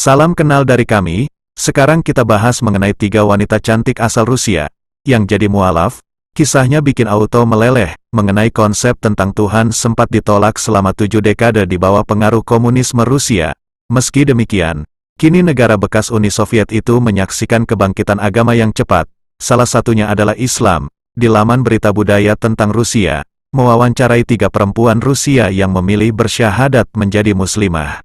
Salam kenal dari kami, sekarang kita bahas mengenai 3 wanita cantik asal Rusia, yang jadi mualaf. Kisahnya bikin auto meleleh, mengenai konsep tentang Tuhan sempat ditolak selama 7 dekade di bawah pengaruh komunisme Rusia. Meski demikian, kini negara bekas Uni Soviet itu menyaksikan kebangkitan agama yang cepat, salah satunya adalah Islam. Di laman berita budaya tentang Rusia, mewawancarai 3 perempuan Rusia yang memilih bersyahadat menjadi muslimah.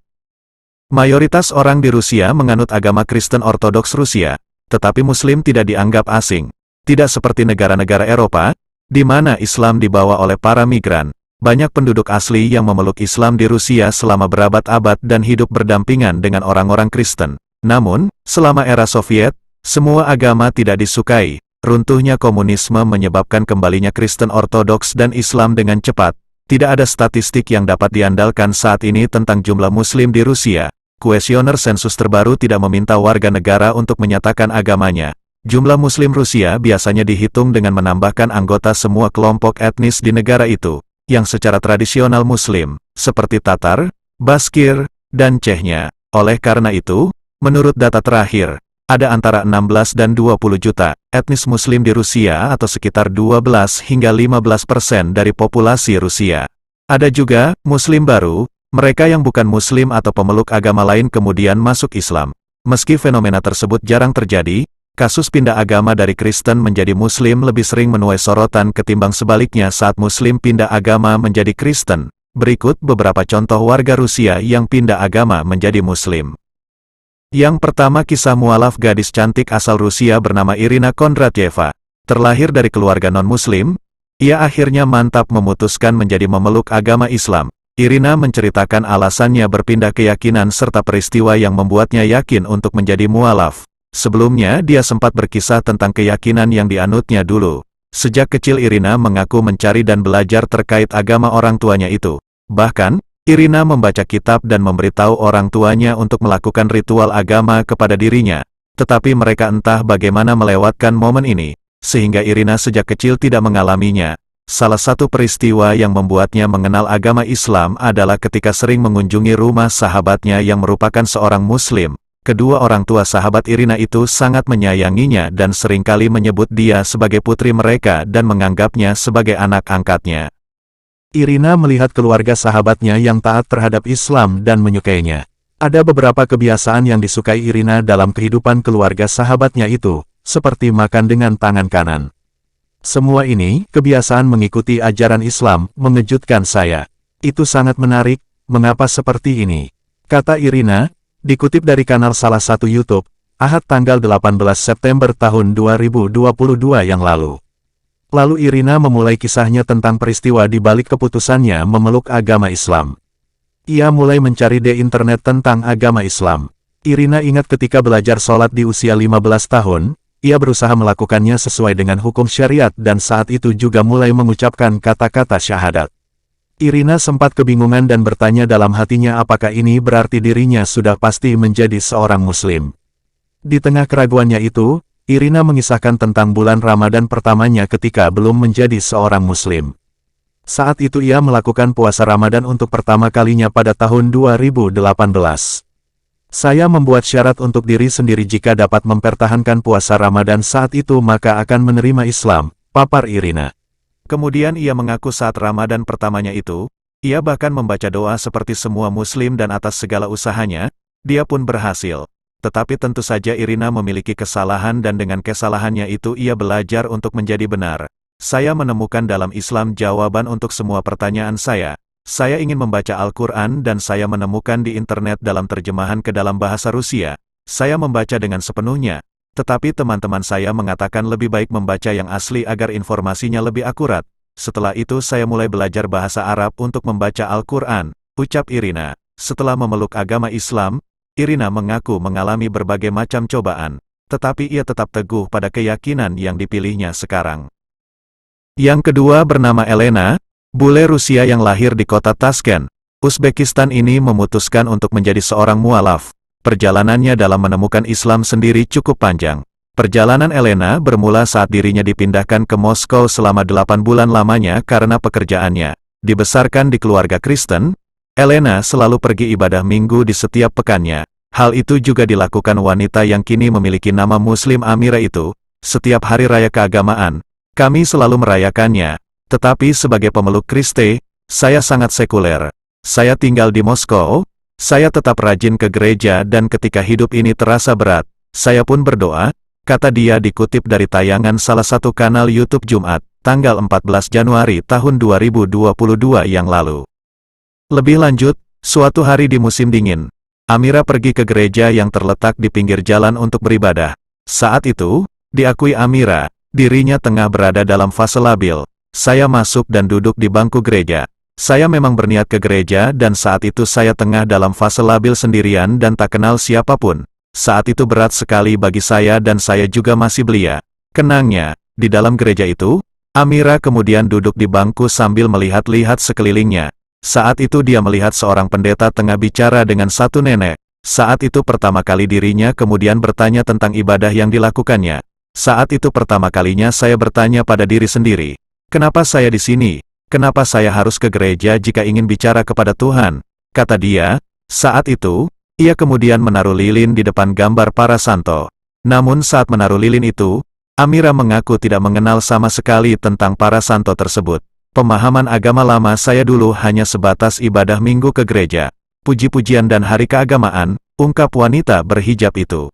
Mayoritas orang di Rusia menganut agama Kristen Ortodoks Rusia, tetapi Muslim tidak dianggap asing. Tidak seperti negara-negara Eropa, di mana Islam dibawa oleh para migran. Banyak penduduk asli yang memeluk Islam di Rusia selama berabad-abad dan hidup berdampingan dengan orang-orang Kristen. Namun, selama era Soviet, semua agama tidak disukai. Runtuhnya komunisme menyebabkan kembalinya Kristen Ortodoks dan Islam dengan cepat. Tidak ada statistik yang dapat diandalkan saat ini tentang jumlah Muslim di Rusia. Kuesioner sensus terbaru tidak meminta warga negara untuk menyatakan agamanya. Jumlah Muslim Rusia biasanya dihitung dengan menambahkan anggota semua kelompok etnis di negara itu, yang secara tradisional Muslim, seperti Tatar, Baskir, dan Chechnya. Oleh karena itu, menurut data terakhir, ada antara 16 dan 20 juta etnis Muslim di Rusia atau sekitar 12 hingga 15% dari populasi Rusia. Ada juga Muslim baru, mereka yang bukan Muslim atau pemeluk agama lain kemudian masuk Islam. Meski fenomena tersebut jarang terjadi, kasus pindah agama dari Kristen menjadi Muslim lebih sering menuai sorotan ketimbang sebaliknya saat Muslim pindah agama menjadi Kristen. Berikut beberapa contoh warga Rusia yang pindah agama menjadi Muslim. Yang pertama, kisah mualaf gadis cantik asal Rusia bernama Irina Kondratyeva. Terlahir dari keluarga non-Muslim, ia akhirnya mantap memutuskan menjadi memeluk agama Islam. Irina menceritakan alasannya berpindah keyakinan serta peristiwa yang membuatnya yakin untuk menjadi mualaf. Sebelumnya dia sempat berkisah tentang keyakinan yang dianutnya dulu. Sejak kecil Irina mengaku mencari dan belajar terkait agama orang tuanya itu. Bahkan, Irina membaca kitab dan memberitahu orang tuanya untuk melakukan ritual agama kepada dirinya. Tetapi mereka entah bagaimana melewatkan momen ini, sehingga Irina sejak kecil tidak mengalaminya. Salah satu peristiwa yang membuatnya mengenal agama Islam adalah ketika sering mengunjungi rumah sahabatnya yang merupakan seorang Muslim. Kedua orang tua sahabat Irina itu sangat menyayanginya dan seringkali menyebut dia sebagai putri mereka dan menganggapnya sebagai anak angkatnya. Irina melihat keluarga sahabatnya yang taat terhadap Islam dan menyukainya. Ada beberapa kebiasaan yang disukai Irina dalam kehidupan keluarga sahabatnya itu, seperti makan dengan tangan kanan. Semua ini, kebiasaan mengikuti ajaran Islam, mengejutkan saya. Itu sangat menarik, mengapa seperti ini? Kata Irina, dikutip dari kanal salah satu YouTube, Ahad tanggal 18 September tahun 2022 yang lalu. Lalu Irina memulai kisahnya tentang peristiwa di balik keputusannya memeluk agama Islam. Ia mulai mencari di internet tentang agama Islam. Irina ingat ketika belajar sholat di usia 15 tahun, ia berusaha melakukannya sesuai dengan hukum syariat dan saat itu juga mulai mengucapkan kata-kata syahadat. Irina sempat kebingungan dan bertanya dalam hatinya apakah ini berarti dirinya sudah pasti menjadi seorang Muslim. Di tengah keraguannya itu, Irina mengisahkan tentang bulan Ramadan pertamanya ketika belum menjadi seorang Muslim. Saat itu ia melakukan puasa Ramadan untuk pertama kalinya pada tahun 2018. Saya membuat syarat untuk diri sendiri jika dapat mempertahankan puasa Ramadan saat itu maka akan menerima Islam, papar Irina. Kemudian ia mengaku saat Ramadan pertamanya itu, ia bahkan membaca doa seperti semua Muslim dan atas segala usahanya, dia pun berhasil. Tetapi tentu saja Irina memiliki kesalahan dan dengan kesalahannya itu ia belajar untuk menjadi benar. Saya menemukan dalam Islam jawaban untuk semua pertanyaan saya. Saya ingin membaca Al-Quran dan saya menemukan di internet dalam terjemahan ke dalam bahasa Rusia. Saya membaca dengan sepenuhnya, tetapi teman-teman saya mengatakan lebih baik membaca yang asli agar informasinya lebih akurat. Setelah itu saya mulai belajar bahasa Arab untuk membaca Al-Quran, ucap Irina. Setelah memeluk agama Islam, Irina mengaku mengalami berbagai macam cobaan, tetapi ia tetap teguh pada keyakinan yang dipilihnya sekarang. Yang kedua bernama Elena, bule Rusia yang lahir di kota Tashkent, Uzbekistan ini memutuskan untuk menjadi seorang mualaf. Perjalanannya dalam menemukan Islam sendiri cukup panjang. Perjalanan Elena bermula saat dirinya dipindahkan ke Moskow selama 8 bulan lamanya karena pekerjaannya. Dibesarkan di keluarga Kristen, Elena selalu pergi ibadah minggu di setiap pekannya. Hal itu juga dilakukan wanita yang kini memiliki nama Muslim Amira itu. Setiap hari raya keagamaan, kami selalu merayakannya. Tetapi sebagai pemeluk Kristen, saya sangat sekuler. Saya tinggal di Moskow, saya tetap rajin ke gereja dan ketika hidup ini terasa berat, saya pun berdoa, kata dia dikutip dari tayangan salah satu kanal YouTube Jumat, tanggal 14 Januari tahun 2022 yang lalu. Lebih lanjut, suatu hari di musim dingin, Amira pergi ke gereja yang terletak di pinggir jalan untuk beribadah. Saat itu, diakui Amira, dirinya tengah berada dalam fase labil. Saya masuk dan duduk di bangku gereja. Saya memang berniat ke gereja dan saat itu saya tengah dalam fase labil sendirian dan tak kenal siapapun. Saat itu berat sekali bagi saya dan saya juga masih belia. Kenangnya, di dalam gereja itu, Amira kemudian duduk di bangku sambil melihat-lihat sekelilingnya. Saat itu dia melihat seorang pendeta tengah bicara dengan satu nenek. Saat itu pertama kali dirinya kemudian bertanya tentang ibadah yang dilakukannya. Saat itu pertama kalinya saya bertanya pada diri sendiri, kenapa saya di sini? Kenapa saya harus ke gereja jika ingin bicara kepada Tuhan? Kata dia. Saat itu, ia kemudian menaruh lilin di depan gambar para santo. Namun saat menaruh lilin itu, Amira mengaku tidak mengenal sama sekali tentang para santo tersebut. Pemahaman agama lama saya dulu hanya sebatas ibadah minggu ke gereja, puji-pujian dan hari keagamaan, ungkap wanita berhijab itu.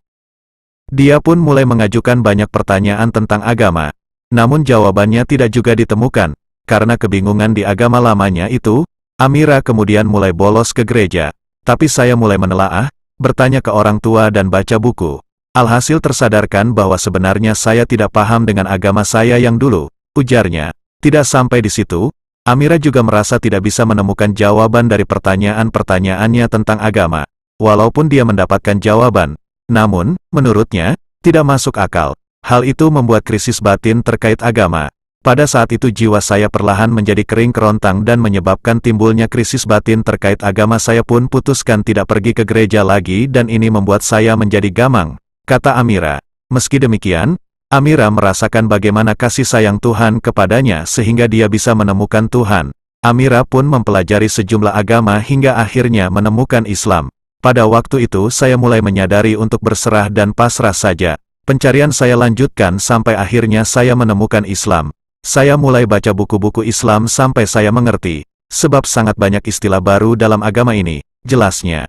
Dia pun mulai mengajukan banyak pertanyaan tentang agama, namun jawabannya tidak juga ditemukan. Karena kebingungan di agama lamanya itu, Amira kemudian mulai bolos ke gereja. Tapi saya mulai menelaah, bertanya ke orang tua dan baca buku. Alhasil tersadarkan bahwa sebenarnya saya tidak paham dengan agama saya yang dulu, ujarnya. Tidak sampai di situ, Amira juga merasa tidak bisa menemukan jawaban dari pertanyaan-pertanyaannya tentang agama. Walaupun dia mendapatkan jawaban, namun, menurutnya, tidak masuk akal. Hal itu membuat krisis batin terkait agama. Pada saat itu jiwa saya perlahan menjadi kering kerontang dan menyebabkan timbulnya krisis batin terkait agama. Saya pun putuskan tidak pergi ke gereja lagi dan ini membuat saya menjadi gamang, kata Amira. Meski demikian, Amira merasakan bagaimana kasih sayang Tuhan kepadanya sehingga dia bisa menemukan Tuhan. Amira pun mempelajari sejumlah agama hingga akhirnya menemukan Islam. Pada waktu itu saya mulai menyadari untuk berserah dan pasrah saja. Pencarian saya lanjutkan sampai akhirnya saya menemukan Islam. Saya mulai baca buku-buku Islam sampai saya mengerti, sebab sangat banyak istilah baru dalam agama ini, jelasnya.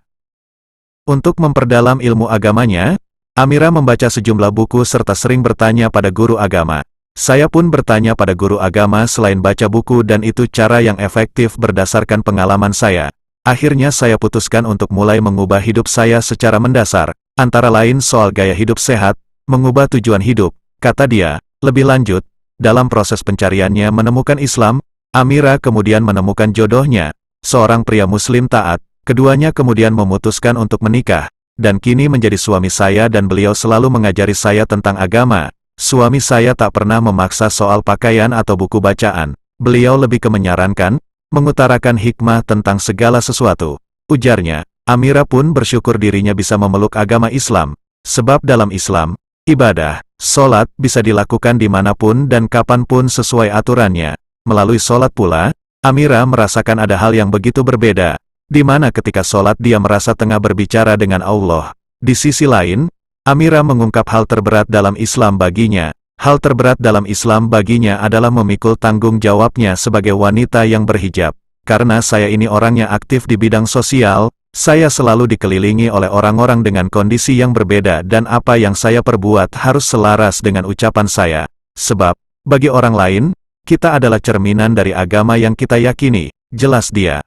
Untuk memperdalam ilmu agamanya, Amira membaca sejumlah buku serta sering bertanya pada guru agama. Saya pun bertanya pada guru agama selain baca buku dan itu cara yang efektif berdasarkan pengalaman saya. Akhirnya saya putuskan untuk mulai mengubah hidup saya secara mendasar, antara lain soal gaya hidup sehat, mengubah tujuan hidup, kata dia. Lebih lanjut, dalam proses pencariannya menemukan Islam, Amira kemudian menemukan jodohnya, seorang pria Muslim taat. Keduanya kemudian memutuskan untuk menikah. Dan kini menjadi suami saya dan beliau selalu mengajari saya tentang agama. Suami saya tak pernah memaksa soal pakaian atau buku bacaan. Beliau lebih ke menyarankan, mengutarakan hikmah tentang segala sesuatu. Ujarnya, Amira pun bersyukur dirinya bisa memeluk agama Islam. Sebab dalam Islam, ibadah, sholat bisa dilakukan dimanapun dan kapanpun sesuai aturannya. Melalui sholat pula, Amira merasakan ada hal yang begitu berbeda. Di mana ketika sholat dia merasa tengah berbicara dengan Allah. Di sisi lain, Amira mengungkap hal terberat dalam Islam baginya. Hal terberat dalam Islam baginya adalah memikul tanggung jawabnya sebagai wanita yang berhijab. Karena saya ini orangnya aktif di bidang sosial, saya selalu dikelilingi oleh orang-orang dengan kondisi yang berbeda dan apa yang saya perbuat harus selaras dengan ucapan saya. Sebab, bagi orang lain, kita adalah cerminan dari agama yang kita yakini, jelas dia.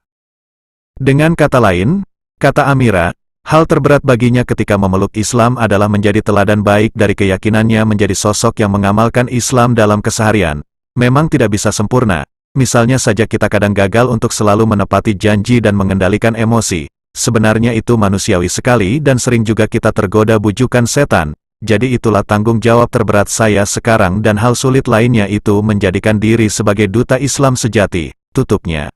Dengan kata lain, kata Amira, hal terberat baginya ketika memeluk Islam adalah menjadi teladan baik dari keyakinannya menjadi sosok yang mengamalkan Islam dalam keseharian. Memang tidak bisa sempurna, misalnya saja kita kadang gagal untuk selalu menepati janji dan mengendalikan emosi. Sebenarnya itu manusiawi sekali dan sering juga kita tergoda bujukan setan. Jadi itulah tanggung jawab terberat saya sekarang dan hal sulit lainnya itu menjadikan diri sebagai duta Islam sejati, tutupnya.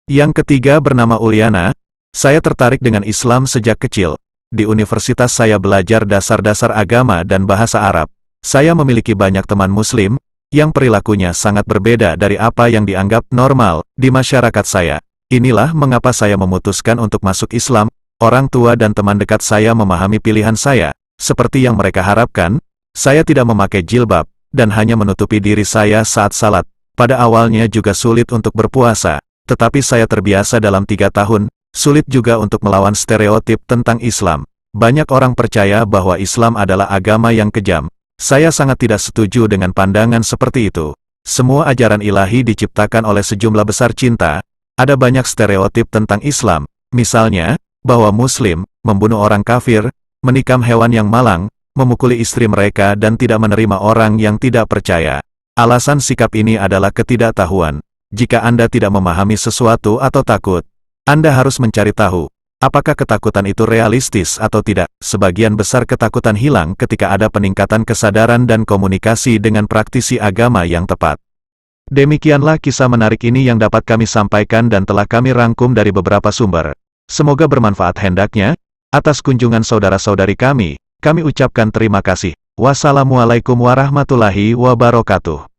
Yang ketiga bernama Uliana, saya tertarik dengan Islam sejak kecil. Di universitas saya belajar dasar-dasar agama dan bahasa Arab. Saya memiliki banyak teman Muslim, yang perilakunya sangat berbeda dari apa yang dianggap normal di masyarakat saya. Inilah mengapa saya memutuskan untuk masuk Islam. Orang tua dan teman dekat saya memahami pilihan saya. Seperti yang mereka harapkan, saya tidak memakai jilbab, dan hanya menutupi diri saya saat salat. Pada awalnya juga sulit untuk berpuasa, tetapi saya terbiasa dalam 3 tahun. Sulit juga untuk melawan stereotip tentang Islam. Banyak orang percaya bahwa Islam adalah agama yang kejam. Saya sangat tidak setuju dengan pandangan seperti itu. Semua ajaran ilahi diciptakan oleh sejumlah besar cinta. Ada banyak stereotip tentang Islam, misalnya, bahwa Muslim membunuh orang kafir, menikam hewan yang malang, memukuli istri mereka dan tidak menerima orang yang tidak percaya. Alasan sikap ini adalah ketidaktahuan. Jika Anda tidak memahami sesuatu atau takut, Anda harus mencari tahu. Apakah ketakutan itu realistis atau tidak? Sebagian besar ketakutan hilang ketika ada peningkatan kesadaran dan komunikasi dengan praktisi agama yang tepat. Demikianlah kisah menarik ini yang dapat kami sampaikan dan telah kami rangkum dari beberapa sumber. Semoga bermanfaat hendaknya. Atas kunjungan saudara-saudari kami ucapkan terima kasih. Wassalamualaikum warahmatullahi wabarakatuh.